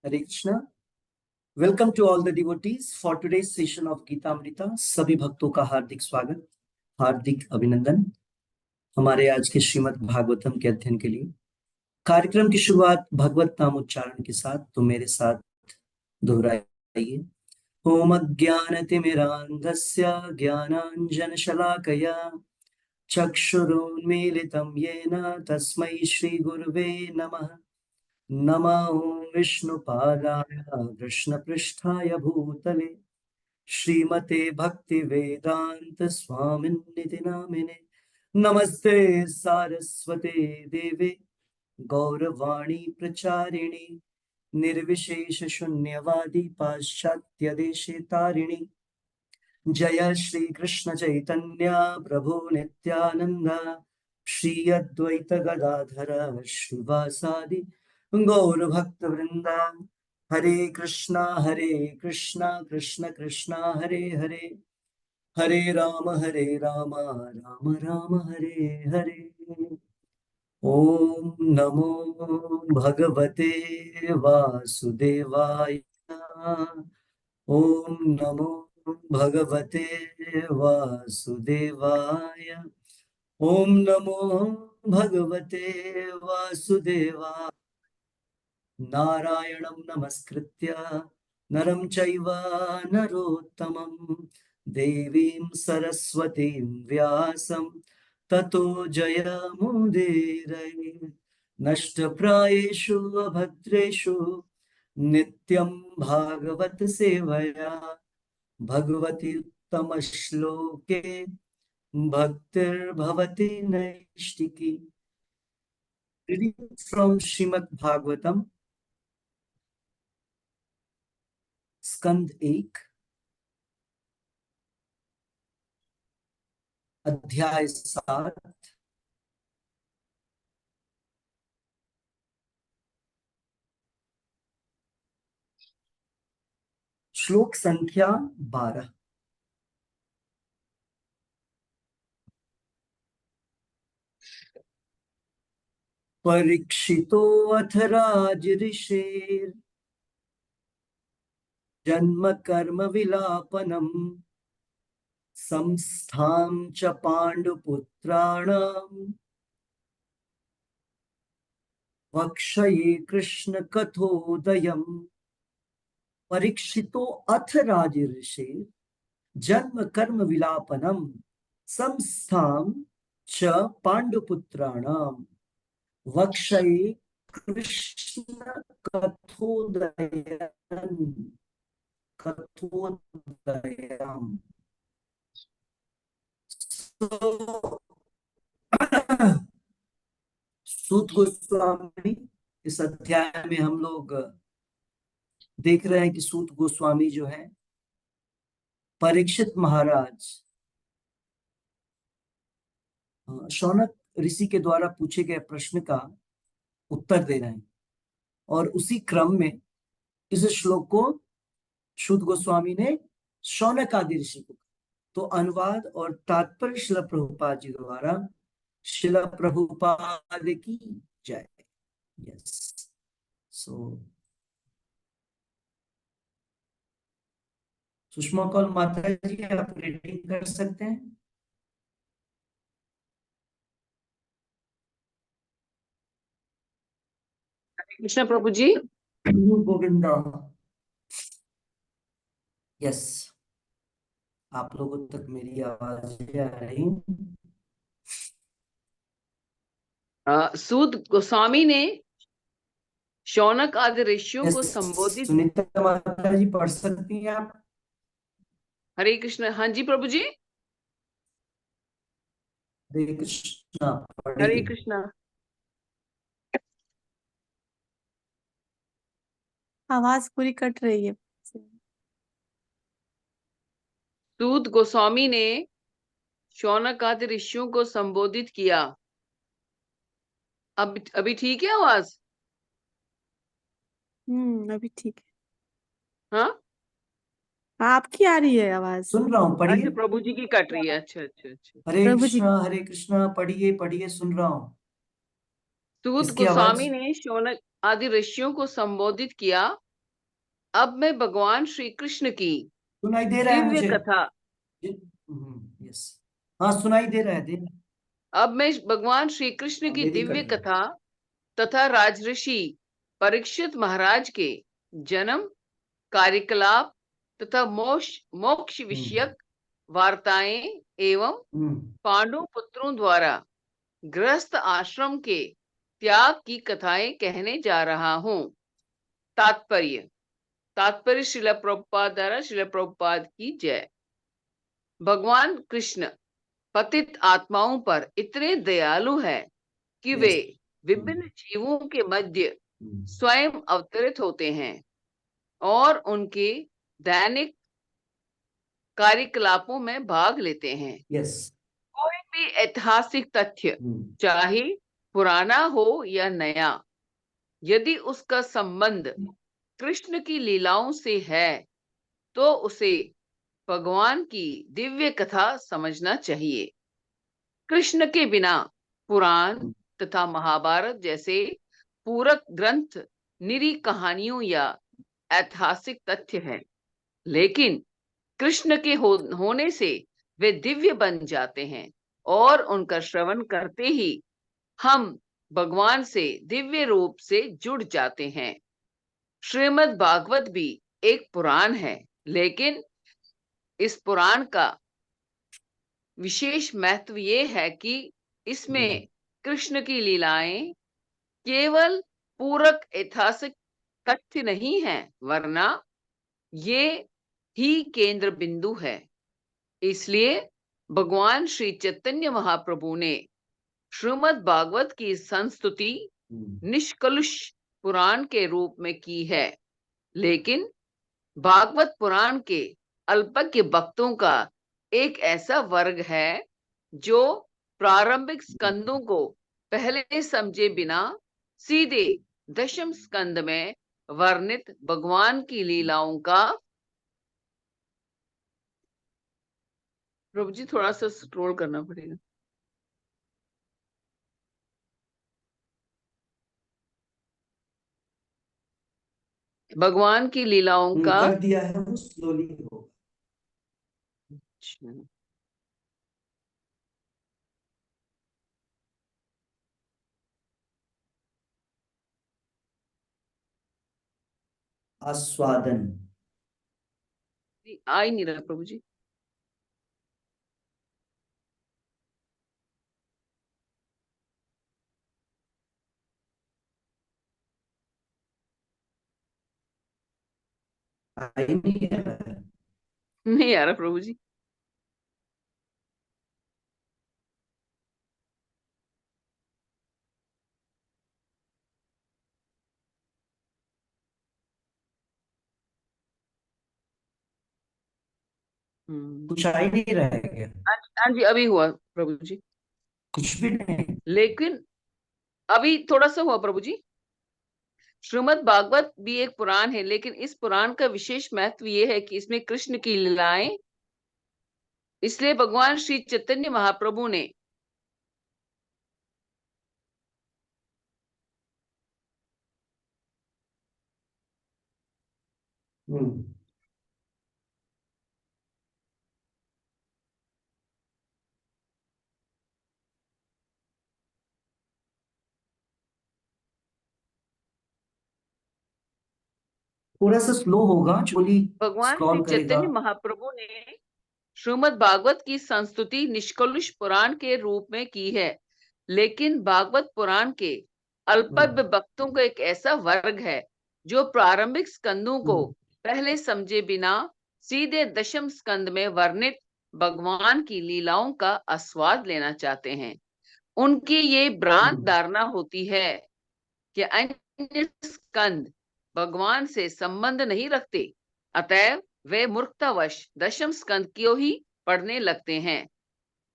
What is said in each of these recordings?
Hare Krishna. Welcome to all the devotees for today's session of Gita Amrita. सभी भक्तों का हार्दिक स्वागत, हार्दिक अभिनंदन हमारे आज के श्रीमद् भागवतम के अध्ययन के लिए। कार्यक्रम की शुरुआत भगवत नाम उच्चारण के साथ, तो मेरे साथ दोहराइए। ओम अज्ञानतिमिरान्धस्य ज्ञानाञ्जनशलाकया चक्षुरुन्मीलितं येन तस्मै श्रीगुरुवे नमः। नमो विष्णुपादाय कृष्णपृष्ठाय भूतले श्रीमते भक्तिवेदांत स्वामिन्निति नामिने। नमस्ते सारस्वते देवे गौरवाणी प्रचारिणी निर्विशेष शून्यवादी पाश्चात्य देशे तारिणी। जय श्री कृष्ण चैतन्य प्रभु नित्यानंद श्री अद्वैत गदाधर श्रीवासादि गौर भक्त वृंदा। हरे कृष्णा कृष्ण कृष्णा हरे हरे, हरे राम राम राम हरे हरे। ओम नमो भगवते वासुदेवाय। ओम नमो भगवते वासुदेवाय। ओम नमो भगवते वासुदेवाय। नारायणं नमस्कृत्य नरं चैव नरोत्तमं देवीं सरस्वतीं व्यासं ततो जयमुदीरये। नष्टप्रायेषु अभद्रेषु नित्यं भागवत सेवया भगवती उत्तम श्लोके भक्तिर्भवति नैष्टिकी। Reading from Srimad Bhagavatam, स्कंद 1, अध्याय 7, श्लोक संख्या 12। परीक्षितो अथ राजऋषेर् जन्म कर्म विलापनम् संस्थां च पांडुपुत्राणाम् वक्षये कृष्ण कथोदयम्। परीक्षितो अथ राजऋषेर् जन्म कर्म विलापनम् संस्थां च पांडुपुत्राणाम् वक्षये कृष्ण कथोदयम्। सूत गोस्वामी, इस अध्याय में हम लोग देख रहे हैं कि सूत गोस्वामी जो है परीक्षित महाराज शौनक ऋषि के द्वारा पूछे गए प्रश्न का उत्तर दे रहे हैं, और उसी क्रम में इस श्लोक को सूत गोस्वामी ने शौनक आदि ऋषि को। तो अनुवाद और तात्पर्य शिला प्रभुपाद जी द्वारा। शिला प्रभुपाद की जय। यस, सो सुषमा कौल माता जी, आप रीडिंग कर सकते हैं। कृष्ण प्रभु जी। गोविंदा। यस, आप लोगों तक मेरी आवाज आ रही? सूत गोस्वामी ने शौनक आदि ऋषियों को संबोधित। सुनीता माता जी पढ़ सकती हैं आप? हरे कृष्ण। हाँ जी प्रभु जी। हरे कृष्णा, हरे कृष्णा। आवाज पूरी कट रही है। सूत गोस्वामी ने शौनक आदि ऋषियों को संबोधित किया। अभी ठीक है आवाज? अभी ठीक है। हाँ, आपकी आ रही है आवाज। सुन रहा हूँ, पढ़िए। अच्छा, प्रभु जी की कट रही है। अच्छा अच्छा अच्छा। हरे कृष्णा, पढ़िए पढ़िए, सुन रहा हूँ। सूत इसकी गोस्वामी आवाज। ने शौनक आदि ऋषियों को संबोधित किया। अब मैं भगवान श्री कृष्ण की सुनाई दे रहा है दिव्य मुझे? कथा यस, हाँ सुनाई दे रहा है, दे अब मैं भगवान श्री कृष्ण की मेरी दिव्य कट रही है। कथा तथा राजऋषि परीक्षित महाराज के जन्म, कार्यकलाप तथा मोक्ष विषयक वार्ताएं एवं पांडु पुत्रों द्वारा गृहस्थ आश्रम के त्याग की कथाएं कहने जा रहा हूं। तात्पर्य श्रील प्रभुपाद द्वारा, श्रील प्रभुपाद की जय। भगवान कृष्ण पतित आत्माओं पर इतने दयालु है कि वे विभिन्न जीवों के मध्य स्वयं अवतरित होते हैं और उनके दैनिक कार्यकलापों में भाग लेते हैं। यस, कोई भी ऐतिहासिक तथ्य, चाहे पुराना हो या नया, यदि उसका संबंध कृष्ण की लीलाओं से है तो उसे भगवान की दिव्य कथा समझना चाहिए। कृष्ण के बिना पुराण तथा महाभारत जैसे पूरक ग्रंथ निरी कहानियों या ऐतिहासिक तथ्य हैं, लेकिन कृष्ण के होने से वे दिव्य बन जाते हैं और उनका श्रवण करते ही हम भगवान से दिव्य रूप से जुड़ जाते हैं। श्रीमद् भागवत भी एक पुराण है, लेकिन इस पुराण का विशेष महत्व ये है कि इसमें कृष्ण की लीलाएं केवल पूरक ऐतिहासिक तथ्य नहीं है, वरना ये ही केंद्र बिंदु है। इसलिए भगवान श्री चैतन्य महाप्रभु ने श्रीमद् भागवत की संस्तुति निष्कलुष पुराण के रूप में की है। लेकिन भागवत पुराण के अल्पज्ञ भक्तों का एक ऐसा वर्ग है जो प्रारंभिक स्कंदों को पहले समझे बिना सीधे दशम स्कंद में वर्णित भगवान की लीलाओं का, प्रभु जी थोड़ा सा स्क्रॉल करना पड़ेगा, भगवान की लीलाओं का कर दिया है वो, स्लोली होगा। अच्छा, आस्वादन। आ ही नहीं रहा प्रभु जी। आई नहीं है। नहीं आ रहा प्रभु जी। कुछ आ ही नहीं रहा है क्या? हाँ जी, अभी हुआ प्रभु जी, कुछ भी नहीं। लेकिन अभी थोड़ा सा हुआ प्रभु जी। श्रीमद् भागवत भी एक पुराण है, लेकिन इस पुराण का विशेष महत्व ये है कि इसमें कृष्ण की लीलाएं, इसलिए भगवान श्री चैतन्य महाप्रभु ने थोड़ा सा स्लो होगा, चोली भगवान श्री स्क्रॉल करेगा। चैतन्य महाप्रभु ने श्रीमद् भागवत की संस्तुति निष्कलुष पुराण के रूप में की है, लेकिन भागवत पुराण के अल्पज्ञ भक्तों का एक ऐसा वर्ग है जो प्रारंभिक स्कंदों को पहले समझे बिना सीधे दशम स्कंद में वर्णित भगवान की लीलाओं का आस्वाद लेना चाहते हैं। उनकी ये भ्रांत धारणा होती है कि अन्य स्कंद भगवान से संबंध नहीं रखते, अतएव वे मूर्खतावश दशम स्कंद को ही पढ़ने लगते हैं।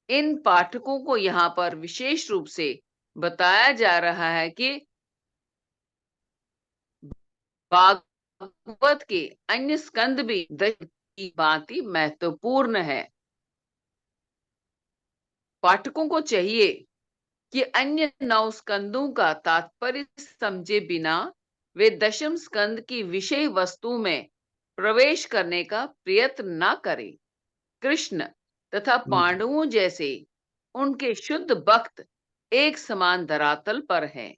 इन पाठकों को यहाँ पर विशेष रूप से बताया जा रहा है कि भागवत के अन्य स्कंद भी दशम की भांति महत्वपूर्ण है। पाठकों को चाहिए कि अन्य 9 स्कंदों का तात्पर्य समझे बिना वे दशम स्कंद की विषय वस्तु में प्रवेश करने का प्रयत्न न करें। कृष्ण तथा पांडवों जैसे उनके शुद्ध भक्त एक समान धरातल पर हैं।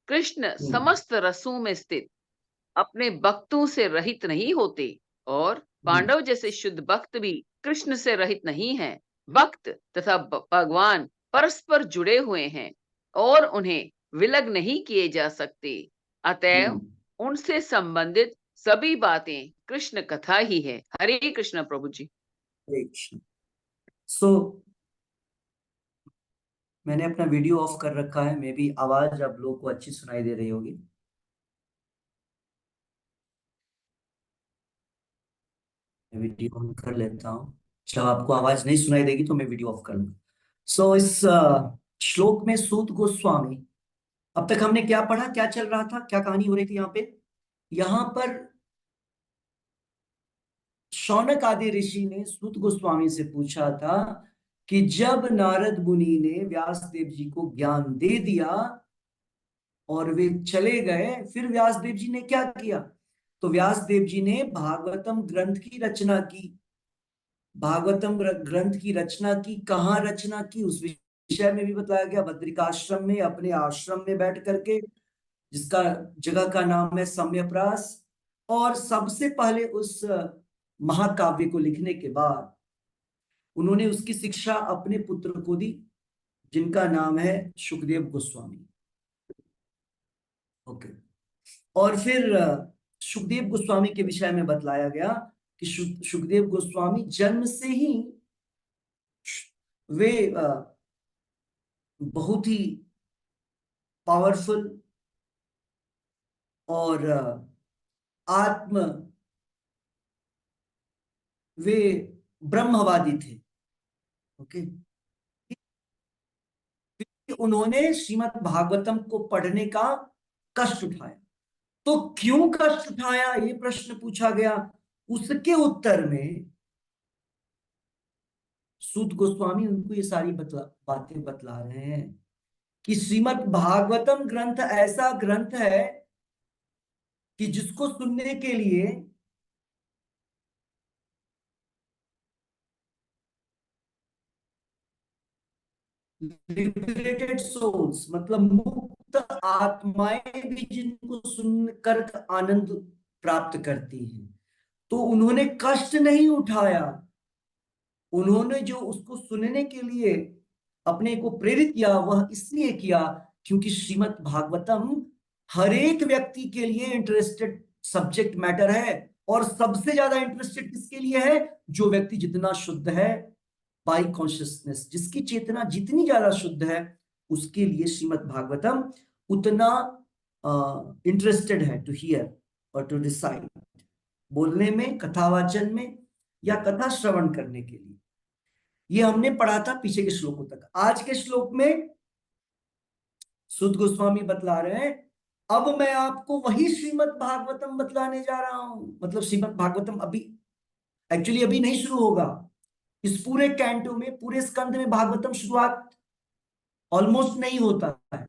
कृष्ण समस्त रसों में स्थित अपने भक्तों से रहित नहीं होते और पांडव जैसे शुद्ध भक्त भी कृष्ण से रहित नहीं हैं। भक्त तथा भगवान परस्पर जुड़े हुए हैं और उन्हें विलग नहीं किए जा सकते। अतएव उनसे संबंधित सभी बातें कृष्ण कथा ही है। हरे कृष्ण प्रभु जी। सो मैंने अपना वीडियो ऑफ कर रखा है, मे बी आवाज आप लोगों को अच्छी सुनाई दे रही होगी। मैं वीडियो ऑन कर लेता हूँ। जब आपको आवाज नहीं सुनाई देगी तो मैं वीडियो ऑफ कर लूंगा। सो इस श्लोक में सूत गोस्वामी, अब तक हमने क्या पढ़ा, क्या चल रहा था, क्या कहानी हो रही थी यहाँ पर शौनक आदि ऋषि ने सूत गोस्वामी से पूछा था कि जब नारद मुनि ने व्यास देव जी को ज्ञान दे दिया और वे चले गए, फिर व्यास देव जी ने क्या किया? तो व्यास देव जी ने भागवतम ग्रंथ की रचना की। भागवतम ग्रंथ की रचना की, कहाँ रचना की उस विषय में भी बताया गया। बद्रिकाश्रम में, अपने आश्रम में बैठ करके, जिसका जगह का नाम है सम्यप्रास। और सबसे पहले उस महाकाव्य को लिखने के बाद उन्होंने उसकी शिक्षा अपने पुत्र को दी, जिनका नाम है सुखदेव गोस्वामी। ओके। और फिर सुखदेव गोस्वामी के विषय में बतलाया गया कि सुखदेव गोस्वामी जन्म से ही वे बहुत ही पावरफुल और आत्म वे ब्रह्मवादी थे। ओके। उन्होंने श्रीमद् भागवतम को पढ़ने का कष्ट उठाया। तो क्यों कष्ट उठाया, ये प्रश्न पूछा गया। उसके उत्तर में सूत गोस्वामी उनको ये सारी बातें बतला रहे हैं कि श्रीमद् भागवतम ग्रंथ ऐसा ग्रंथ है कि जिसको सुनने के लिए लिबरेटेड सोल्स, मतलब मुक्त आत्माएं भी जिनको सुनकर आनंद प्राप्त करती हैं, तो उन्होंने कष्ट नहीं उठाया। उन्होंने जो उसको सुनने के लिए अपने को प्रेरित किया, वह इसलिए किया क्योंकि श्रीमद् भागवतम हर एक व्यक्ति के लिए इंटरेस्टेड सब्जेक्ट मैटर है। और सबसे ज्यादा इंटरेस्टेड किसके लिए है? जो व्यक्ति जितना शुद्ध है बाई कॉन्शियसनेस, जिसकी चेतना जितनी ज्यादा शुद्ध है, उसके लिए श्रीमद् भागवतम उतना इंटरेस्टेड है टू हियर और टू डिसाइड, बोलने में, कथावाचन में या कथा श्रवण करने के लिए। ये हमने पढ़ा था पीछे के श्लोकों तक। आज के श्लोक में सूत गोस्वामी बतला रहे हैं, अब मैं आपको वही श्रीमद् भागवतम बतलाने जा रहा हूं। मतलब श्रीमद् भागवतम अभी एक्चुअली अभी नहीं शुरू होगा। इस पूरे कैंटो में, पूरे स्कंद में भागवतम शुरुआत ऑलमोस्ट नहीं होता है।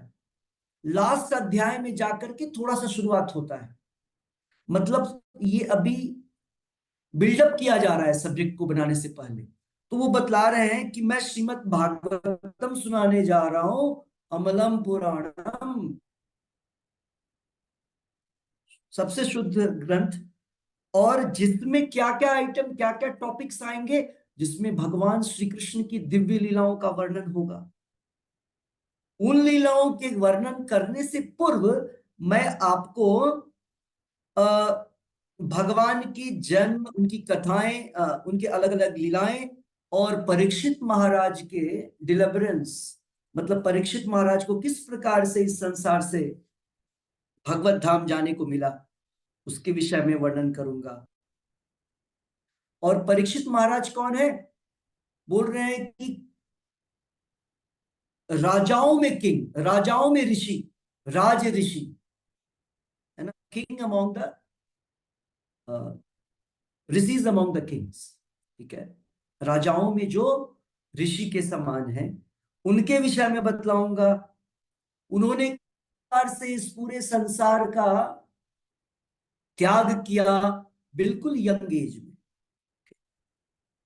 लास्ट अध्याय में जाकर के थोड़ा सा शुरुआत होता है। मतलब ये अभी बिल्डअप किया जा रहा है सब्जेक्ट को बनाने से पहले। तो वो बतला रहे हैं कि मैं श्रीमद् भागवतम सुनाने जा रहा हूं, अमलम पुराणम, सबसे शुद्ध ग्रंथ, और जिसमें क्या क्या आइटम, क्या क्या टॉपिक्स आएंगे, जिसमें भगवान श्री कृष्ण की दिव्य लीलाओं का वर्णन होगा। उन लीलाओं के वर्णन करने से पूर्व मैं आपको भगवान की जन्म, उनकी कथाएं, उनके अलग अलग लीलाएं और परीक्षित महाराज के डिलीवरेंस, मतलब परीक्षित महाराज को किस प्रकार से इस संसार से भगवत धाम जाने को मिला, उसके विषय में वर्णन करूंगा। और परीक्षित महाराज कौन है? बोल रहे हैं कि राजाओं में किंग, राजाओं में ऋषि, राज ऋषि है ना, king among the rishis among the Kings. ठीक है, राजाओं में जो ऋषि के समान है, उनके विषय में बतलाऊंगा। उन्होंने से इस पूरे संसार का त्याग किया बिल्कुल यंग एज में।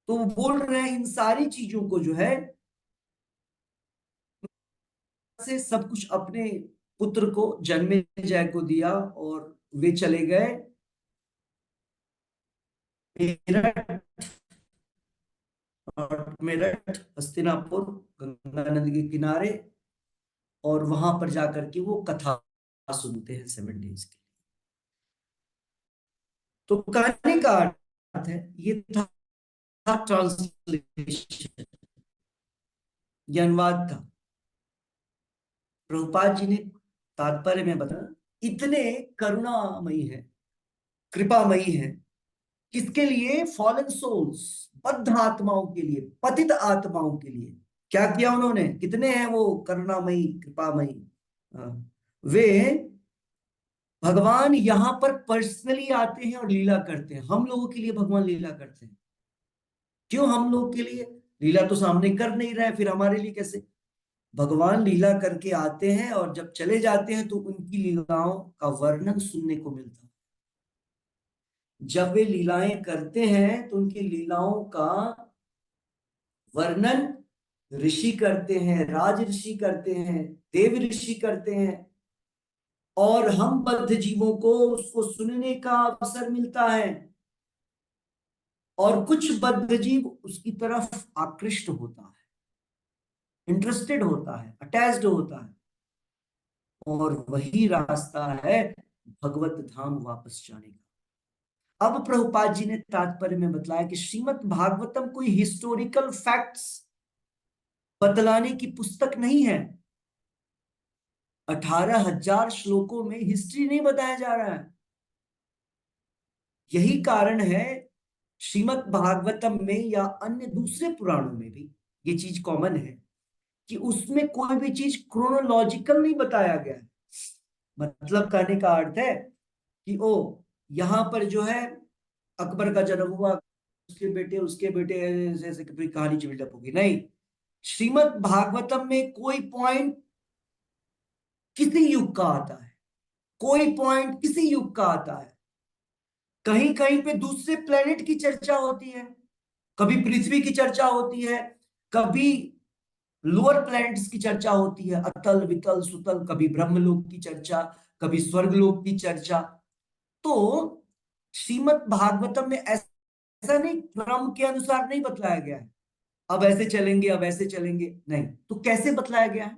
तो वो बोल रहे हैं इन सारी चीजों को जो है से सब कुछ अपने पुत्र को जन्मेजय को दिया और वे चले गए मेरठ, और मेरठ हस्तिनापुर गंगा नदी के किनारे, और वहां पर जाकर के वो कथा सुनते हैं 7 डेज की। तो कहने का अर्थ है ये था ट्रांसलेशन, ये अनुवाद था। प्रभुपाद जी ने तात्पर्य में बताया इतने करुणामयी है, कृपामयी है, किसके लिए? फॉलन सोल्स, बद्ध आत्माओं के लिए, पतित आत्माओं के लिए। क्या किया उन्होंने? कितने हैं वो करुणामयी कृपामयी? वे भगवान यहां पर पर्सनली आते हैं और लीला करते हैं। हम लोगों के लिए भगवान लीला करते हैं। क्यों हम लोग के लिए? लीला तो सामने कर नहीं रहे, फिर हमारे लिए कैसे? भगवान लीला करके आते हैं और जब चले जाते हैं तो उनकी लीलाओं का वर्णन सुनने को मिलता है। जब वे लीलाएं करते हैं तो उनकी लीलाओं का वर्णन ऋषि करते हैं, राज ऋषि करते हैं, देव ऋषि करते हैं, और हम बद्ध जीवों को उसको सुनने का अवसर मिलता है। और कुछ बद्ध जीव उसकी तरफ आकृष्ट होता है, इंटरेस्टेड होता है, अटैच्ड होता है, और वही रास्ता है भगवत धाम वापस जाने का। अब प्रभुपाद जी ने तात्पर्य में बतलाया कि श्रीमद् भागवतम कोई हिस्टोरिकल फैक्ट्स बतलाने की पुस्तक नहीं है। 18,000 श्लोकों में हिस्ट्री नहीं बताया जा रहा है। यही कारण है श्रीमद् भागवतम में या अन्य दूसरे पुराणों में भी ये चीज कॉमन है कि उसमें कोई भी चीज क्रोनोलॉजिकल नहीं बताया गया है। मतलब कहने का अर्थ है कि ओ यहां पर जो है अकबर का जन्म हुआ, उसके बेटे जैसे पूरी कहानी बिल्डअप होगी, नहीं। श्रीमद् भागवतम में कोई पॉइंट किसी युग का आता है, कोई पॉइंट किसी युग का आता है। कहीं कहीं पे दूसरे प्लेनेट की चर्चा होती है, कभी पृथ्वी की चर्चा होती है, कभी लोअर प्लैनेट्स की चर्चा होती है, अतल वितल सुतल, कभी ब्रह्मलोक की चर्चा, कभी स्वर्गलोक की चर्चा। तो श्रीमद् भागवतम में ऐसा नहीं क्रम के अनुसार नहीं बतलाया गया है, अब ऐसे चलेंगे अब ऐसे चलेंगे, नहीं। तो कैसे बतलाया गया है?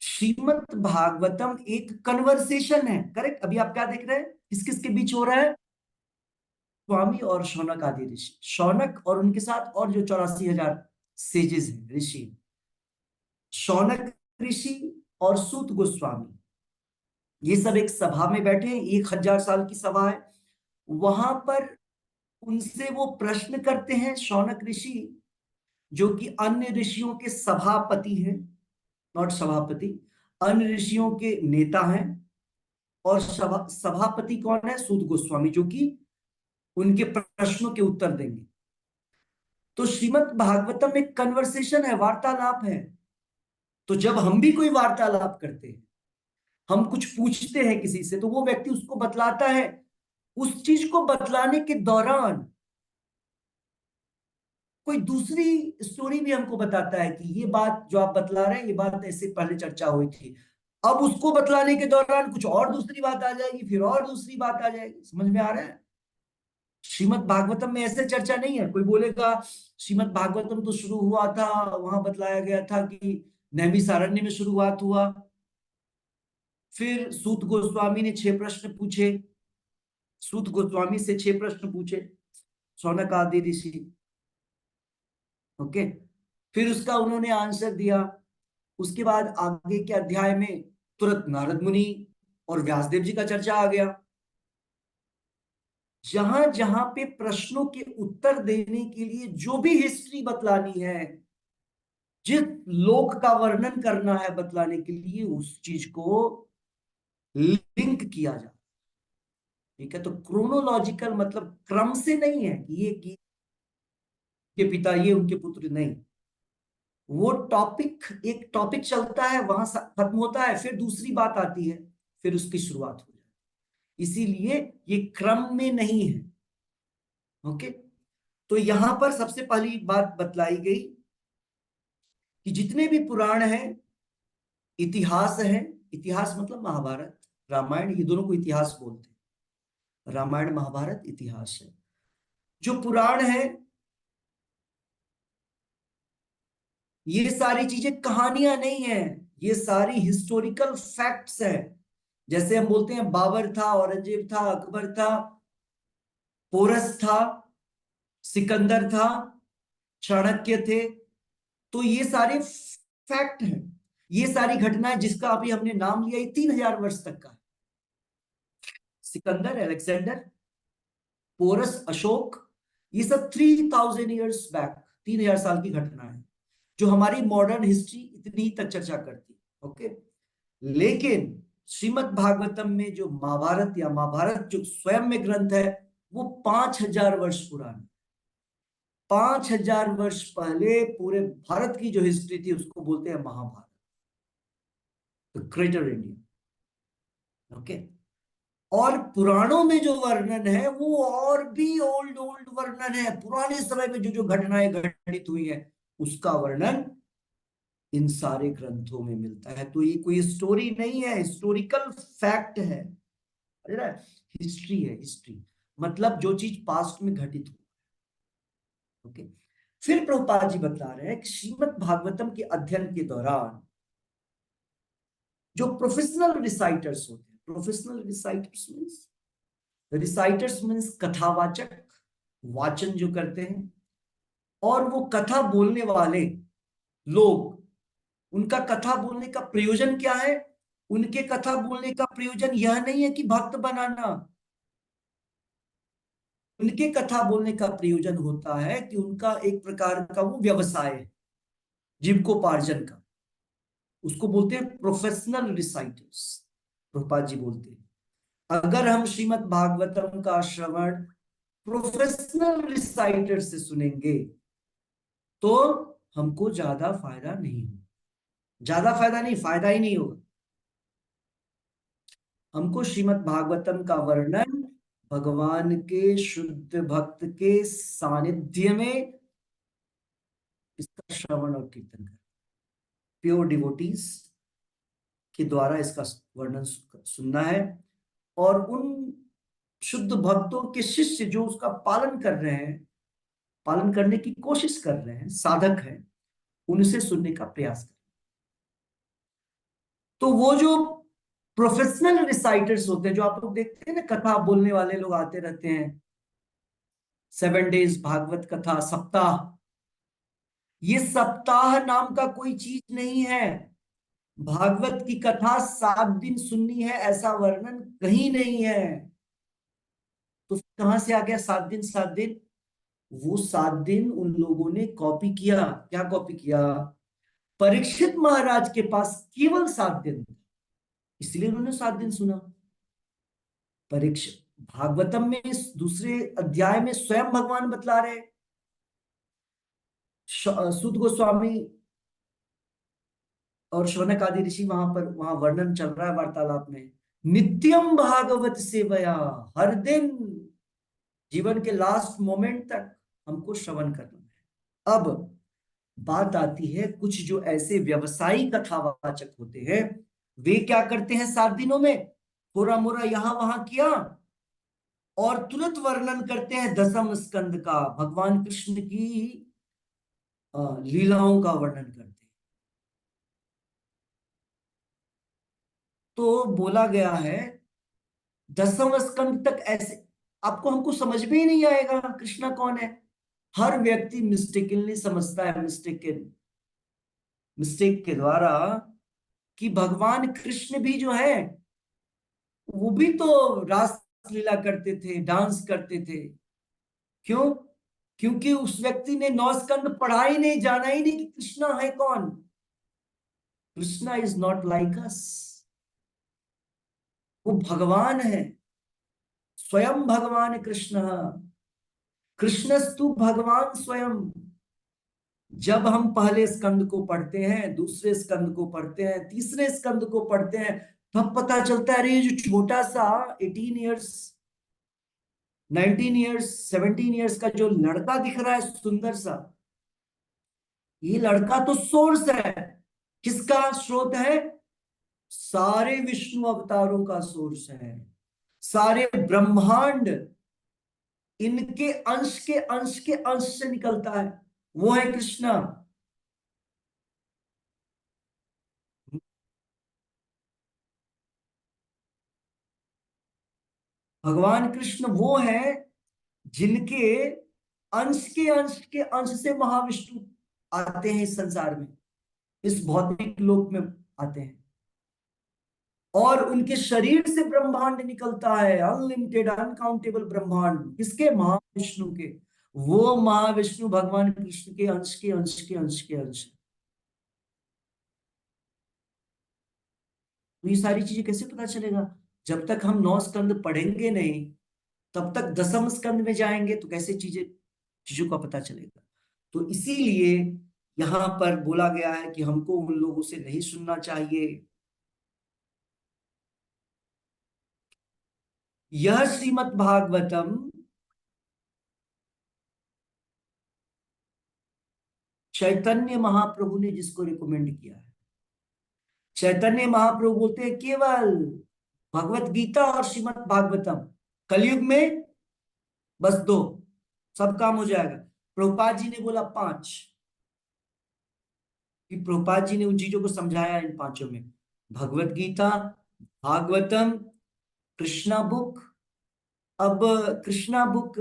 श्रीमद् भागवतम एक कन्वर्सेशन है, करेक्ट? अभी आप क्या देख रहे हैं, किस किस के बीच हो रहा है? स्वामी और शौनक आदि ऋषि, शौनक और उनके साथ और जो 84,000 सेजेस हैं, ऋषि, शौनक ऋषि और सूत गोस्वामी, ये सब एक सभा में बैठे हैं। 1,000 साल की सभा है। वहां पर उनसे वो प्रश्न करते हैं, शौनक ऋषि जो कि अन्य ऋषियों के सभापति हैं, नॉट सभापति, अन्य ऋषियों के नेता हैं। और सभापति कौन है? सूत गोस्वामी, जो कि उनके प्रश्नों के उत्तर देंगे। तो श्रीमद् भागवतम एक कन्वर्सेशन है, वार्तालाप है। तो जब हम भी कोई वार्तालाप करते हैं, हम कुछ पूछते हैं किसी से, तो वो व्यक्ति उसको बतलाता है। उस चीज को बतलाने के दौरान कोई दूसरी स्टोरी भी हमको बताता है कि ये बात जो आप बतला रहे हैं, ये बात ऐसे पहले चर्चा हुई थी। अब उसको बतलाने के दौरान कुछ और दूसरी बात आ जाएगी, फिर और दूसरी बात आ जाएगी। समझ में आ रहा है? श्रीमद् भागवतम में ऐसे चर्चा नहीं है। कोई बोलेगा श्रीमद् भागवतम तो शुरू हुआ था, वहां बतलाया गया था कि नैमिषारण्य में शुरुआत हुआ, फिर सूत गोस्वामी ने 6 प्रश्न पूछे, सूत गोस्वामी से 6 प्रश्न पूछे शौनक आदि ऋषि, ओके, फिर उसका उन्होंने आंसर दिया। उसके बाद आगे के अध्याय में तुरंत नारद मुनि और व्यासदेव जी का चर्चा आ गया। जहां जहां पे प्रश्नों के उत्तर देने के लिए जो भी हिस्ट्री बतलानी है, जिस लोक का वर्णन करना है बतलाने के लिए, उस चीज को लिंक किया जाता। ठीक है? तो क्रोनोलॉजिकल मतलब क्रम से नहीं है कि ये कि के पिता ये उनके पुत्र, नहीं। वो टॉपिक, एक टॉपिक चलता है, वहां खत्म होता है, फिर दूसरी बात आती है, फिर उसकी शुरुआत हो जाती इसीलिए ये क्रम में नहीं है। ओके, तो यहां पर सबसे पहली बात बतलाई गई कि जितने भी पुराण हैं, इतिहास है, इतिहास मतलब महाभारत रामायण, ये दोनों को इतिहास बोलते हैं। रामायण महाभारत इतिहास है। जो पुराण है ये सारी चीजें कहानियां नहीं है, ये सारी हिस्टोरिकल फैक्ट्स है। जैसे हम बोलते हैं बाबर था, औरंगजेब था, अकबर था, पोरस था, सिकंदर था, चाणक्य थे, तो ये सारे फैक्ट हैं। ये सारी घटनाएं जिसका अभी हमने नाम लिया, ये 3000 वर्ष तक का है। सिकंदर, अलेक्जेंडर, पोरस, अशोक, ये सब 3000 ईयर्स बैक, 3000 साल की घटना है जो हमारी मॉडर्न हिस्ट्री इतनी तक चर्चा करती है। ओके, लेकिन श्रीमद् भागवतम में जो महाभारत या महाभारत जो स्वयं में ग्रंथ है वो 5000 वर्ष पुराना। 5000 वर्ष पहले पूरे भारत की जो हिस्ट्री थी उसको बोलते हैं Mahabharat, the greater India. Okay, और पुराणों में जो वर्णन है वो और भी ओल्ड वर्णन है। पुराने समय में जो जो घटनाएं घटित हुई है उसका वर्णन इन सारे ग्रंथों में मिलता है। तो ये कोई स्टोरी नहीं है, हिस्टोरिकल फैक्ट है। हिस्ट्री है, हिस्ट्री मतलब जो चीज पास्ट में घटित हुई। ओके, फिर प्रभुपाद जी बता रहे हैं कि श्रीमद् भागवतम के अध्ययन के दौरान जो प्रोफेशनल रिसाइटर्स होते हैं, प्रोफेशनल रिसाइटर्स मीन्स कथावाचक, वाचन जो करते हैं, और वो कथा बोलने वाले लोग, उनका कथा बोलने का प्रयोजन क्या है? उनके कथा बोलने का प्रयोजन यह नहीं है कि भक्त बनाना। उनके कथा बोलने का प्रयोजन होता है कि उनका एक प्रकार का वो व्यवसाय है, जीविकोपार्जन का। उसको बोलते हैं प्रोफेशनल रिसाइटर्स। प्रभुपाद जी बोलते हैं अगर हम श्रीमद् भागवतम का श्रवण प्रोफेशनल रिसाइटर से सुनेंगे तो हमको ज्यादा फायदा नहीं होगा। ज्यादा फायदा नहीं, फायदा ही नहीं होगा। हमको श्रीमद् भागवतम का वर्णन भगवान के शुद्ध भक्त के सानिध्य में इसका श्रवण और कीर्तन कर, प्योर डिवोटीज के द्वारा इसका वर्णन सुनना है। और उन शुद्ध भक्तों के शिष्य जो उसका पालन कर रहे हैं, पालन करने की कोशिश कर रहे हैं, साधक हैं, उनसे सुनने का प्रयास करें। तो वो जो प्रोफेशनल रिसाइटर्स होते हैं, जो आप लोग देखते हैं ना, कथा बोलने वाले लोग आते रहते हैं, 7 डेज भागवत कथा सप्ताह, ये सप्ताह नाम का कोई चीज नहीं है। भागवत की कथा 7 दिन सुननी है ऐसा वर्णन कहीं नहीं है। तो कहां से आ गया 7 दिन 7 दिन? वो 7 दिन उन लोगों ने कॉपी किया। क्या कॉपी किया? परीक्षित महाराज के पास केवल 7 दिन, इसलिए उन्होंने 7 दिन सुना। परीक्षित भागवतम में दूसरे अध्याय में स्वयं भगवान बतला रहे, सूत गोस्वामी और शौनक आदि ऋषि वहां वर्णन चल रहा है वार्तालाप में, नित्यम भागवत सेवया, हर दिन जीवन के लास्ट मोमेंट तक हमको श्रवण करना है। अब बात आती है कुछ जो ऐसे व्यवसायी कथावाचक होते हैं, वे क्या करते हैं 7 दिनों में? थोड़ा मोरा यहां वहां किया और तुरंत वर्णन करते हैं 10वें स्कंद का, भगवान कृष्ण की लीलाओं का वर्णन करते हैं। तो बोला गया है 10वें स्कंद तक ऐसे आपको हमको समझ में ही नहीं आएगा कृष्णा कौन है। हर व्यक्ति मिस्टेकनली समझता है, मिस्टेक के द्वारा, कि भगवान कृष्ण भी जो है वो भी तो रास लीला करते थे, डांस करते थे। क्यों? क्योंकि उस व्यक्ति ने 9 स्कंद पढ़ा ही नहीं, जाना ही नहीं कि कृष्णा है कौन। Krishna is not like us, वो भगवान है, स्वयं भगवान कृष्ण। कृष्णस्तु भगवान स्वयं। जब हम पहले स्कंद को पढ़ते हैं, दूसरे स्कंद को पढ़ते हैं, तीसरे स्कंद को पढ़ते हैं, तब पता चलता है अरे ये जो छोटा सा 18 ईयर्स 19 ईयर्स 17 ईयर्स का जो लड़का दिख रहा है सुंदर सा, ये लड़का तो सोर्स है। किसका स्रोत है? सारे विष्णु अवतारों का सोर्स है। सारे ब्रह्मांड इनके अंश के अंश के अंश से निकलता है, वो है कृष्णा। भगवान कृष्ण वो है जिनके अंश के अंश के अंश से महाविष्णु आते हैं इस संसार में, इस भौतिक लोक में आते हैं। और उनके शरीर से ब्रह्मांड निकलता है, अनलिमिटेड अनकाउंटेबल ब्रह्मांड। किसके? महाविष्णु के। वो महाविष्णु भगवान कृष्ण के अंश के अंश के अंश के अंश। तो ये सारी चीजें कैसे पता चलेगा? जब तक हम 9 स्कंद पढ़ेंगे नहीं, तब तक 10वें स्कंद में जाएंगे तो कैसे चीजों का पता चलेगा? तो इसीलिए यहां पर बोला गया है कि हमको उन लोगों से नहीं सुनना चाहिए। यह श्रीमद् भागवतम चैतन्य महाप्रभु ने जिसको रिकमेंड किया है। चैतन्य महाप्रभु बोलते हैं केवल भगवत गीता और श्रीमद् भागवतम, कलयुग में बस 2, सब काम हो जाएगा। प्रभुपाद जी ने बोला 5, कि प्रभुपाद जी ने उन चीजों को समझाया इन 5 में, भगवत गीता, भागवतम, कृष्णा बुक। अब कृष्णा बुक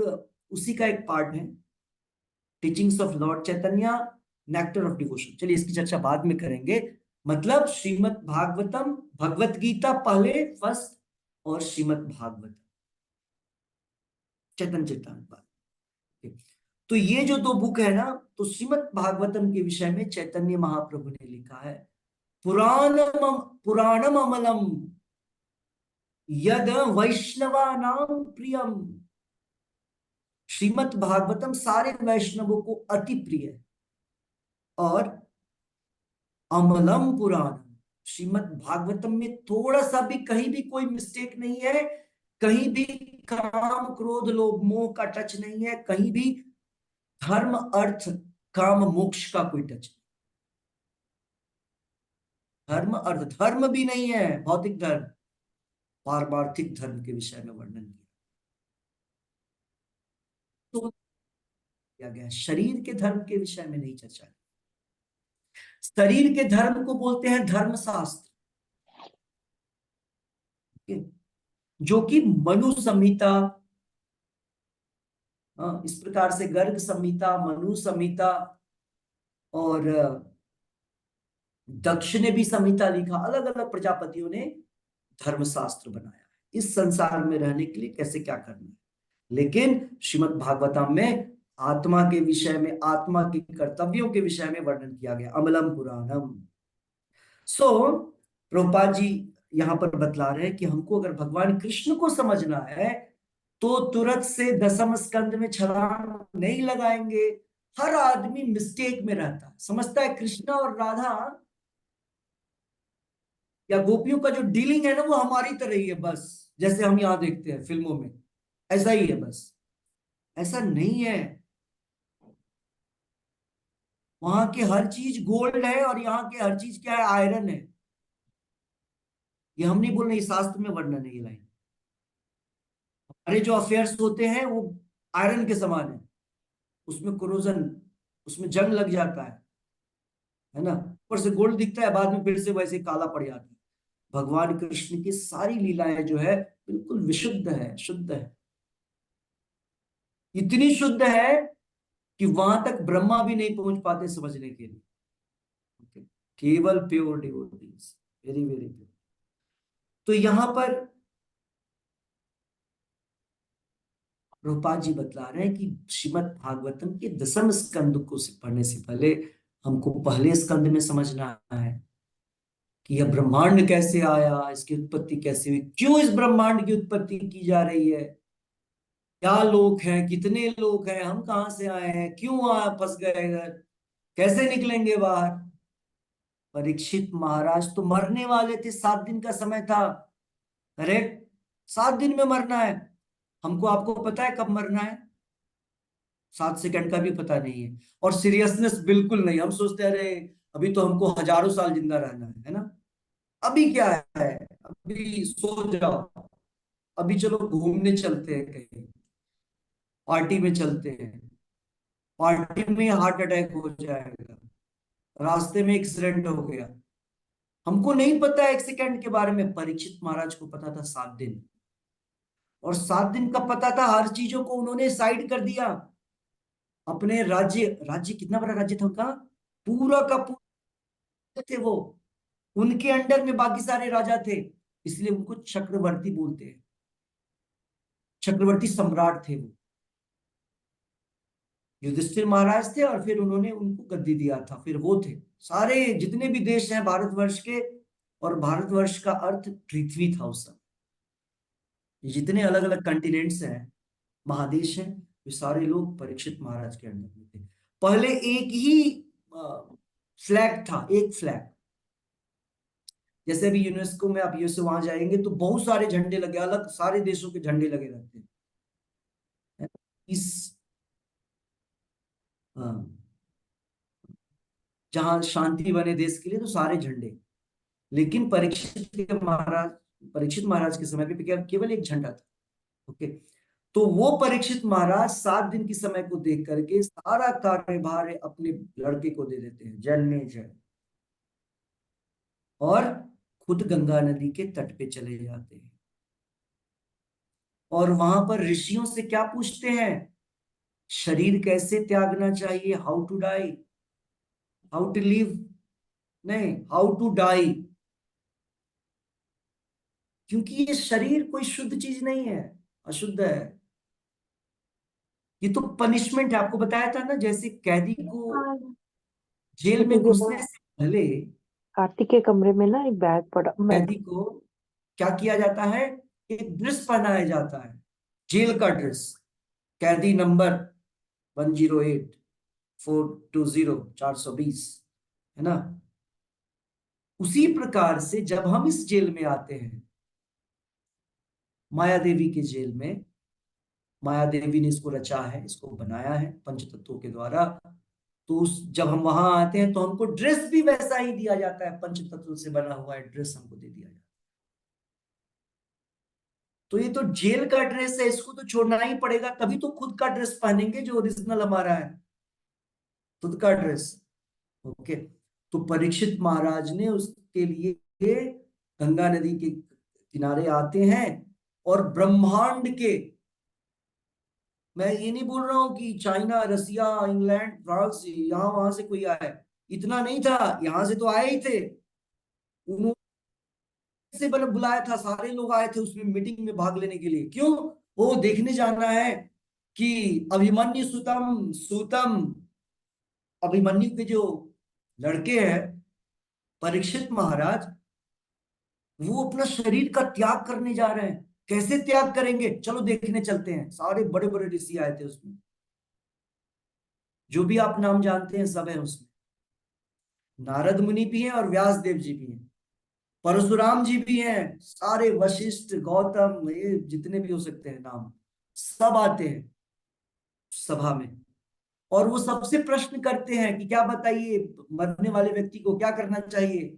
उसी का एक पार्ट है, teachings of Lord Chaitanya, nectar of devotion. चलिए इसकी चर्चा बाद में करेंगे। मतलब श्रीमद् भागवतम, भगवत गीता पहले फर्स्ट, और श्रीमद् भागवत चैतन्य चैतन्य। तो ये जो 2 बुक है ना, तो श्रीमद् भागवतम के विषय में चैतन्य महाप्रभु ने लिखा है, पुराणम पुराणम अमलम यद वैष्णवानाम प्रियम। श्रीमद् भागवतम सारे वैष्णवों को अति प्रिय है। और अमलम पुराणम, श्रीमद् भागवतम में थोड़ा सा भी कहीं भी कोई मिस्टेक नहीं है, कहीं भी काम क्रोध लोभ मोह का टच नहीं है, कहीं भी धर्म अर्थ काम मोक्ष का कोई टच नहीं। धर्म अर्थ धर्म भी नहीं है, भौतिक धर्म, पारमार्थिक धर्म के विषय में वर्णन किया तो किया गया। शरीर के धर्म के विषय में नहीं चर्चा की। शरीर के धर्म को बोलते हैं धर्मशास्त्र, जो कि मनु संहिता, इस प्रकार से गर्ग संहिता, मनु संहिता और दक्ष ने भी संहिता लिखा। अलग अलग प्रजापतियों ने धर्मशास्त्र बनाया इस संसार में रहने के लिए कैसे क्या करना है। लेकिन श्रीमद् भागवतम में आत्मा के विषय में, आत्मा के कर्तव्यों के विषय में वर्णन किया गया, अमलम पुराणम। सो प्रभुपाद जी यहां पर बतला रहे हैं कि हमको अगर भगवान कृष्ण को समझना है तो तुरंत से 10वें स्कंद में छलांग नहीं लगाएंगे। हर आदमी मिस्टेक में रहता है, समझता है कृष्णा और राधा या गोपियों का जो डीलिंग है ना वो हमारी तरह ही है, बस जैसे हम यहाँ देखते हैं फिल्मों में, ऐसा ही है बस। ऐसा नहीं है। वहां की हर चीज गोल्ड है और यहाँ की हर चीज क्या है? आयरन है। ये हम नहीं बोल रहे, शास्त्र में वर्णन है ये लाइन। हमारे जो अफेयर्स होते हैं वो आयरन के समान है, उसमें क्रोजन, उसमें जंग लग जाता है ना। ऊपर से गोल्ड दिखता है, बाद में फिर से वैसे काला पड़ जाता है। भगवान कृष्ण की सारी लीलाएं जो है बिल्कुल विशुद्ध है, शुद्ध है। इतनी शुद्ध है कि वहां तक ब्रह्मा भी नहीं पहुंच पाते समझने के लिए। okay? केवल pure devotees, very very pure. तो यहां पर रूपा जी बतला रहे हैं कि श्रीमद् भागवतम के 10वें स्कंद को पढ़ने से पहले हमको पहले स्कंद में समझना है कि यह ब्रह्मांड कैसे आया, इसकी उत्पत्ति कैसे हुई, क्यों इस ब्रह्मांड की उत्पत्ति की जा रही है, क्या लोग हैं, कितने लोग हैं, हम कहां से आए हैं, क्यों फंस गए इधर, कैसे निकलेंगे बाहर। परीक्षित महाराज तो मरने वाले थे, 7 दिन का समय था, करेक्ट? 7 दिन में मरना है। हमको आपको पता है कब मरना है? 7 सेकंड का भी पता नहीं है। और सीरियसनेस बिल्कुल नहीं, हम सोचते हैं अरे अभी तो हमको हजारों साल जिंदा रहना है ना। अभी क्या है, अभी सो जाओ, अभी चलो घूमने चलते हैं, कहीं पार्टी में चलते हैं, पार्टी में हार्ट अटैक हो जाएगा, रास्ते में एक्सीडेंट हो गया। हमको नहीं पता 1 सेकंड के बारे में, परीक्षित महाराज को पता था 7 दिन। और 7 दिन का पता था, हर चीजों को उन्होंने साइड कर दिया। अपने राज्य, राज्य कितना बड़ा राज्य था उनका, पूरा का पूरा थे वो, उनके अंडर में बाकी सारे राजा थे, इसलिए उनको चक्रवर्ती बोलते हैं, चक्रवर्ती सम्राट थे वो। युधिष्ठिर महाराज थे और फिर उन्होंने उनको गद्दी दिया था, फिर वो थे। सारे जितने भी देश हैं भारतवर्ष के, और भारतवर्ष का अर्थ पृथ्वी था उस समय, जितने अलग अलग कंटिनेंट्स हैं, महादेश हैं, ये सारे लोग परीक्षित महाराज के अंडर में थे। पहले एक ही फ्लैग था, एक फ्लैग। जैसे अभी यूनेस्को में आप यूएसए वहां जाएंगे तो बहुत सारे झंडे लगे, अलग सारे देशों के झंडे लगे रहते हैं इस, हाँ, जहां शांति बने देश के लिए तो सारे झंडे। लेकिन परीक्षित महाराज के समय पे केवल एक झंडा था। ओके, तो वो परीक्षित महाराज 7 दिन की समय को देख करके सारा कार्यभार अपने लड़के को दे देते हैं, जन्मेजय, और खुद गंगा नदी के तट पे चले जाते हैं। और वहां पर ऋषियों से क्या पूछते हैं, शरीर कैसे त्यागना चाहिए, how to die, how to live, नहीं हाउ टू डाई। क्योंकि ये शरीर कोई शुद्ध चीज नहीं है, अशुद्ध है। ये तो पनिशमेंट है, आपको बताया था ना, जैसे कैदी को जेल में घुसने से पहले कार्तिक के कमरे में ना एक बैग पड़ा, मैं कैदी को क्या किया जाता है, एक ड्रेस पहनाया जाता है, जेल का ड्रेस, कैदी नंबर 108 420 420, है ना। उसी प्रकार से जब हम इस जेल में आते हैं, माया देवी के जेल में, माया देवी ने इसको रचा है, इसको बनाया है पंचतत्वों के द्वारा। तो जब हम वहां आते हैं तो हमको ड्रेस भी वैसा ही दिया जाता है, पंचतत्व से बना हुआ है ड्रेस हमको दे दिया जाता है। तो ये तो जेल का ड्रेस है, इसको तो छोड़ना ही पड़ेगा, तभी तो खुद का ड्रेस पहनेंगे जो ओरिजिनल हमारा है, खुद का ड्रेस। ओके, तो परीक्षित महाराज ने उसके लिए गंगा नदी के किनारे आते हैं, और ब्रह्मांड के, मैं ये नहीं बोल रहा हूं कि चाइना, रसिया, इंग्लैंड, फ्रांस, यहां वहां से कोई आया है, इतना नहीं था, यहां से तो आए ही थे। उन्होंने से बुलाया था, सारे लोग आए थे उसमें मीटिंग में भाग लेने के लिए। क्यों? वो देखने जाना है कि अभिमन्यु सुतम सुतम, अभिमन्यु के जो लड़के हैं परीक्षित महाराज, वो अपना शरीर का त्याग करने जा रहे हैं। कैसे त्याग करेंगे, चलो देखने चलते हैं। सारे बड़े बड़े ऋषि आए थे उसमें, जो भी आप नाम जानते हैं सब है उसमें। नारद मुनि भी हैं और व्यास देव जी भी हैं, परशुराम जी भी हैं, सारे वशिष्ठ, गौतम, ये जितने भी हो सकते हैं नाम, सब आते हैं सभा में। और वो सबसे प्रश्न करते हैं कि क्या बताइए, मरने वाले व्यक्ति को क्या करना चाहिए।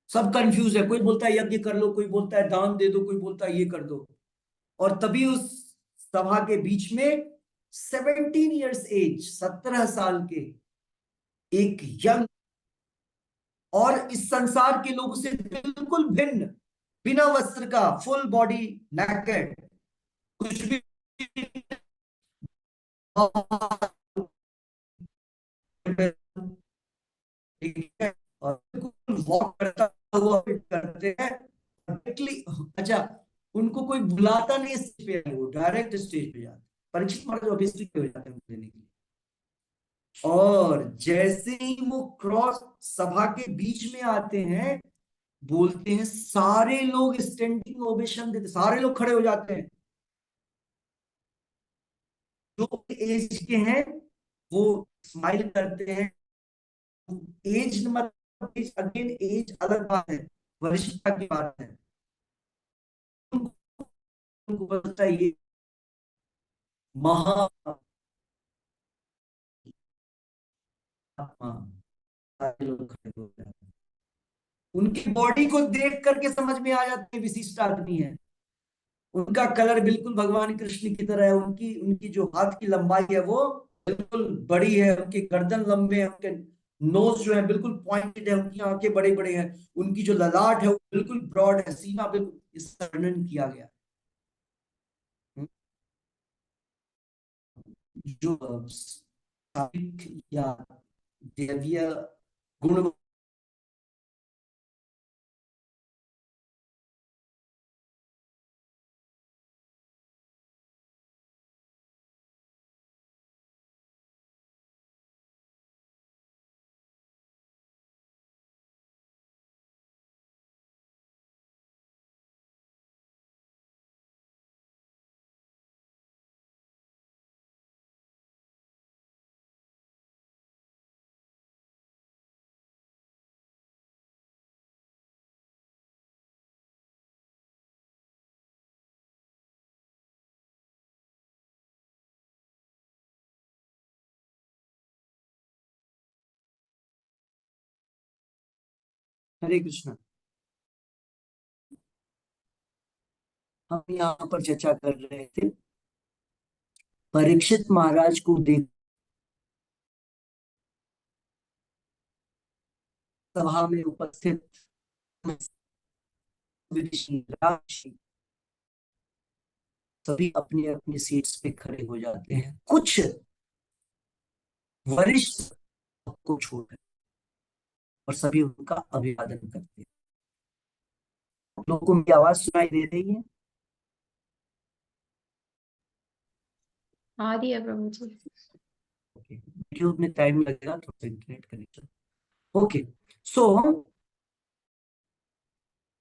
सब कंफ्यूज है, कोई बोलता है यज्ञ कर लो, कोई बोलता है दान दे दो, कोई बोलता है ये कर दो। और तभी उस सभा के बीच में 17 ईयर्स एज, 17 साल के एक यंग, और इस संसार के लोगों से बिल्कुल भिन्न, बिना वस्त्र का, फुल बॉडी नेकेड, कुछ भी और वॉक करता हुआ करते हैं डायरेक्टली। अच्छा, उनको कोई बुलाता नहीं स्टेज पे, वो डायरेक्ट स्टेज पे जाते। परीक्षित महाराज ऑब्वियसली हो जाते हैं देने के लिए। और जैसे ही वो क्रॉस सभा के बीच में आते हैं, बोलते हैं, सारे लोग स्टैंडिंग ओवेशन देते, सारे लोग खड़े हो जाते हैं। जो एज के हैं वो स्माइल करते हैं, एज मत अगेन एज अलग बात है, वरिष्ठता की बात है। उनको पता है ये महा सारे लोग खड़े हो जाते हैं। उनकी बॉडी को देख करके समझ में आ जाती है विशिष्ट आदमी है। उनका कलर बिल्कुल भगवान कृष्ण की तरह है। उनकी उनकी जो हाथ की लंबाई है वो बिल्कुल बड़ी है, उनके गर्दन लंबे हैं, उनके नोज जो है बिल्कुल पॉइंटेड है, उनकी आंखें बड़े बड़े हैं, उनकी जो ललाट है वो बिल्कुल ब्रॉड है, सीना बिल्कुल, इसका वर्णन किया गया। जो सात्विक या दैवीय गुण हरे कृष्ण। हम यहाँ पर चर्चा कर रहे थे परीक्षित महाराज को देख सभा में उपस्थित ऋषि राजर्षि सभी अपनी अपनी सीट्स पे खड़े हो जाते हैं। कुछ वरिष्ठ को छोड़कर और सभी उनका अभिवादन करते हैं। लोगों को मेरी आवाज सुनाई दे रही है? आ रही है प्रभु जी। ओके, यूट्यूब में टाइम लगेगा तो इंटरनेट कनेक्शन। ओके, सो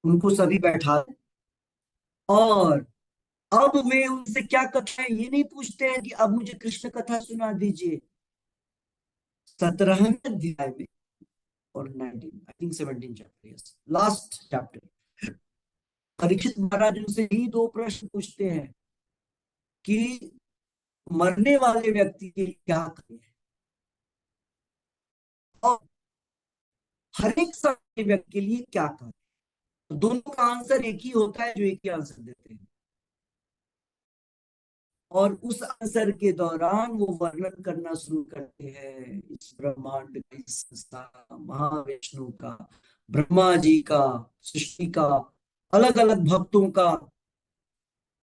उनको सभी बैठा और अब वे उनसे क्या कथा है ये नहीं पूछते हैं कि अब मुझे कृष्ण कथा सुना दीजिए। 17वें अध्याय में और 19 I think 17 chapter, yes last chapter, Parikshit Maharaj उनसे ही दो प्रश्न पूछते हैं कि मरने वाले व्यक्ति के लिए क्या करें, और हर एक सामान्य व्यक्ति के लिए क्या करें। तो दोनों का आंसर एक ही होता है, जो एक ही आंसर देते हैं। और उस आंसर के दौरान वो वर्णन करना शुरू करते हैं इस ब्रह्मांड का, इस संसार, महाविष्णु का, ब्रह्मा जी का, सृष्टि का, अलग अलग भक्तों का।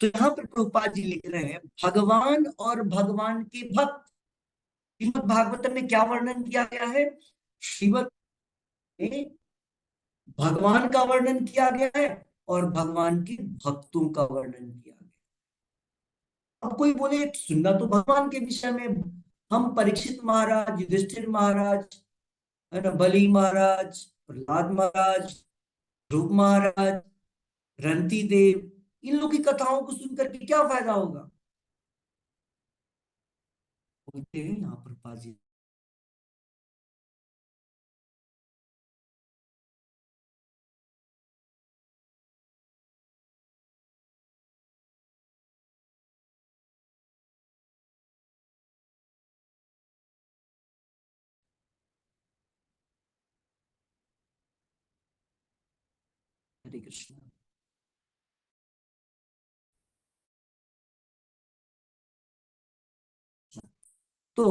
तो यहाँ पर प्रभुपाद जी लिख रहे हैं भगवान और भगवान के भक्त। श्रीमद् भागवतम में क्या वर्णन किया गया है? श्रीमद् में भगवान का वर्णन किया गया है और भगवान के भक्तों का वर्णन किया गया। अब कोई बोले सुनना तो भगवान के विषय में, हम परीक्षित महाराज, युधिष्ठिर महाराज, है ना, बलि महाराज, प्रहलाद महाराज, ध्रुव महाराज, रंती देव, इन लोग की कथाओं को सुनकर के क्या फायदा होगा? बोलते हैं यहाँ पर पाजी, हरे कृष्ण। तो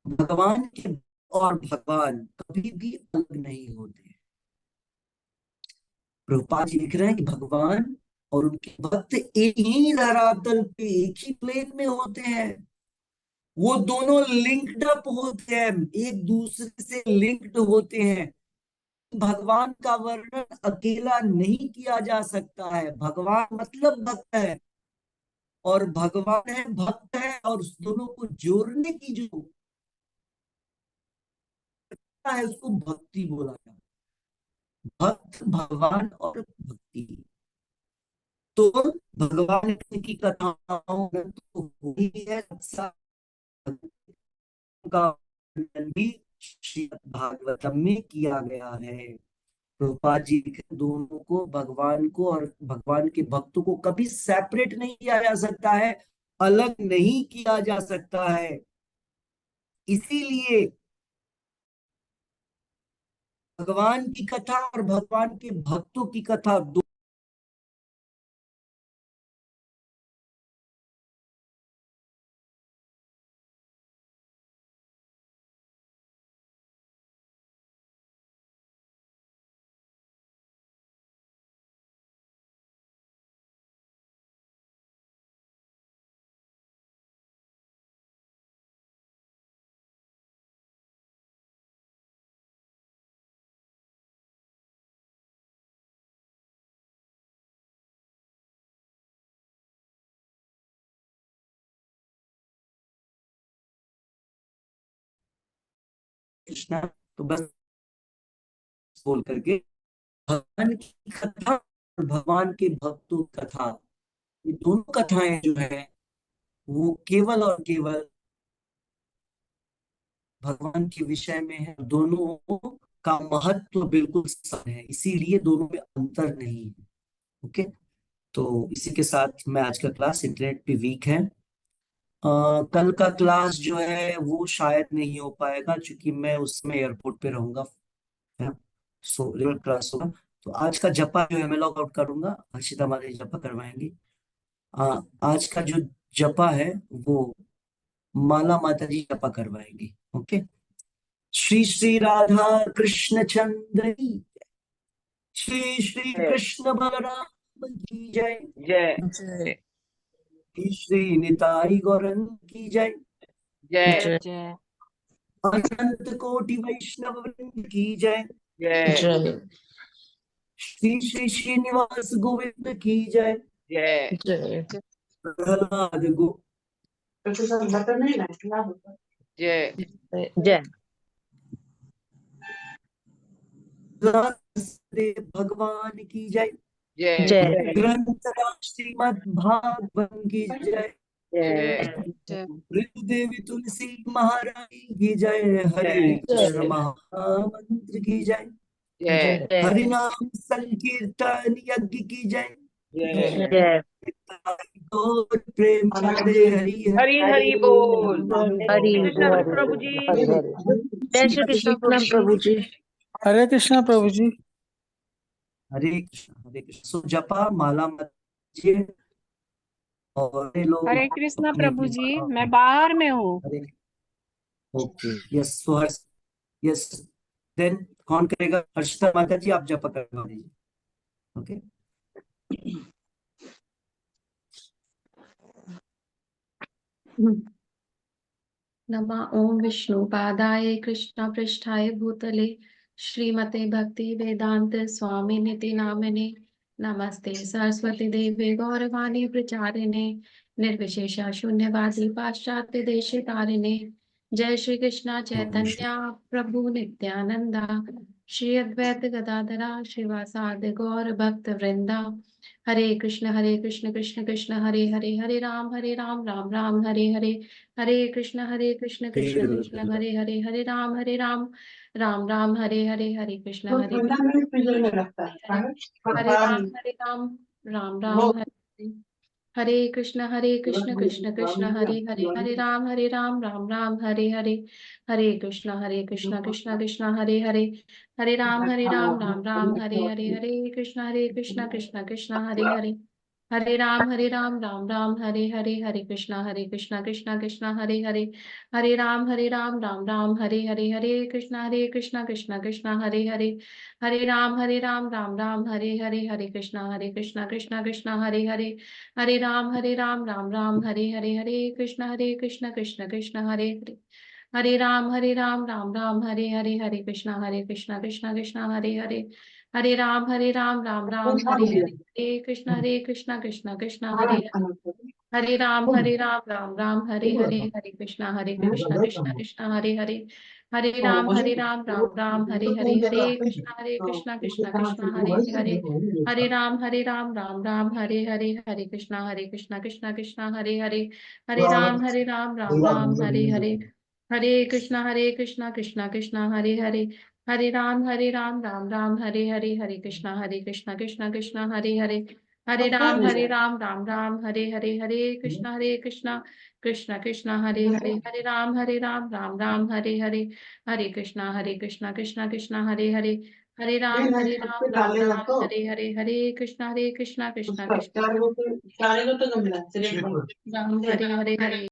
भगवान के और भगवान कभी भी अलग नहीं होते। प्रभुपाद जी लिख रहे हैं कि भगवान और उनके भक्त एक ही धरातल पे, एक ही प्लेन में होते हैं। वो दोनों लिंक्ड अप होते हैं, एक दूसरे से लिंक्ड होते हैं। भगवान का वर्णन अकेला नहीं किया जा सकता है। भगवान मतलब भक्त है, और भगवान है भक्त है, और उस दोनों को जोड़ने की जो है उसको भक्ति बोला जाता है। भक्त, भगवान और भक्ति। तो भगवान की कथाओं में तो वही है, का वर्णन भी श्रीमद् भागवतम में किया गया है। प्रभुपाद जी लिखे, दोनों को, भगवान को और भगवान के भक्तों को कभी सेपरेट नहीं किया जा सकता है, अलग नहीं किया जा सकता है। इसीलिए भगवान की कथा और भगवान के भक्तों की कथा दो कृष्णा, तो बस बोल करके भगवान की कथा और भगवान के भक्तों की कथा, ये दोनों कथाएं जो है वो केवल और केवल भगवान के विषय में है। दोनों का महत्व बिल्कुल समान है, इसीलिए दोनों में अंतर नहीं है। ओके, तो इसी के साथ मैं आज का क्लास, इंटरनेट पे वीक है, कल का क्लास जो है वो शायद नहीं हो पाएगा क्योंकि मैं उसमें एयरपोर्ट पे रहूंगा, सो रेगुलर क्लास होगा। तो आज का जपा जो है मैं लॉग आउट करूंगा, हर्षिता हमारे जपा करवाएंगे। आज का जो जपा है वो माला माता जी जपा करवाएंगे। ओके, श्री श्री राधा कृष्ण चंद्र की, श्री श्री कृष्ण बलराम की जय, जय श्री श्री निताई गौरंग की जय, जय जय अनंत कोटि वैष्णव वृंद की जय, जय श्री श्री श्रीनिवास गोविंद की जय, जय प्रहलाद गो जय जय वासुदेव भगवान की जय, जय जय ग्रंथराज श्रीमद् भागवत की जय, जय देवी तुलसी महारानी की जय, हरे कृष्ण महामंत्र की जय, जय हरि नाम संकीर्तन यज्ञ की जय, जय जय गौर प्रेम चंदे हरि हरि हरि बोल। हरि श्री कृष्ण हरि प्रभु जी। हरि हरि। जय श्री कृष्ण प्रभु जी। हरे कृष्णा प्रभु जी। हरे कृष्ण। सो जपा माला मत कीजिए, और ये लोग हरे कृष्णा अपनी प्रभु अपनी जी, माला- मैं बाहर में हूँ। हरे, ओके, यस, सो हर्ष, यस, देन कौन करेगा? हर्षिता माता जी आप जपा करवा दीजिए। ओके, नमः ओम विष्णु पादाय कृष्ण पृष्ठाय भूतले श्रीमते भक्ति वेदांत स्वामी निति नामिने नमस्ते सरस्वती देवे गौरवाणी प्रचारिणे निर्विशेषा शून्यवादी पाश्चात्य देश तारिणे जय श्री कृष्ण चैतन्य प्रभु नित्यानंदा श्री अद्वैत गदाधरा श्रीवासादि गौर भक्त वृंदा हरे कृष्ण कृष्ण कृष्ण हरे हरे हरे राम राम राम हरे हरे हरे कृष्ण कृष्ण कृष्ण हरे हरे हरे राम राम राम हरे हरे हरे कृष्ण हरे राम राम हरे हरे कृष्ण कृष्ण कृष्ण हरे हरे राम राम हरे हरे हरे कृष्ण कृष्ण कृष्ण हरे राम राम हरे हरे कृष्ण कृष्ण हरे राम राम हरे हरे कृष्ण कृष्ण हरे राम राम हरे कृष्ण कृष्ण हरे राम राम हरे कृष्ण कृष्ण हरे राम राम हरे कृष्ण कृष्ण हरे राम राम हरे कृष्ण कृष्ण हरे राम राम हरे कृष्ण कृष्ण हरे राम राम हरे कृष्ण कृष्ण हरे राम राम हरे कृष्ण कृष्ण हरे राम राम हरे कृष्ण कृष्ण कृष्ण हरे राम राम राम हरे हरे कृष्णा कृष्णा कृष्णा हरे हरे, हरे राम राम राम हरे हरे, हरे कृष्णा कृष्णा कृष्णा हरे हरे, हरे राम राम हरे हरे, हरे कृष्णा कृष्णा कृष्णा हरे हरे, हरे राम राम राम हरे हरे, हरे कृष्णा कृष्णा कृष्णा हरे हरे, हरे राम राम राम हरे हरे, हरे कृष्णा कृष्णा कृष्णा राम हरे हरे हरे।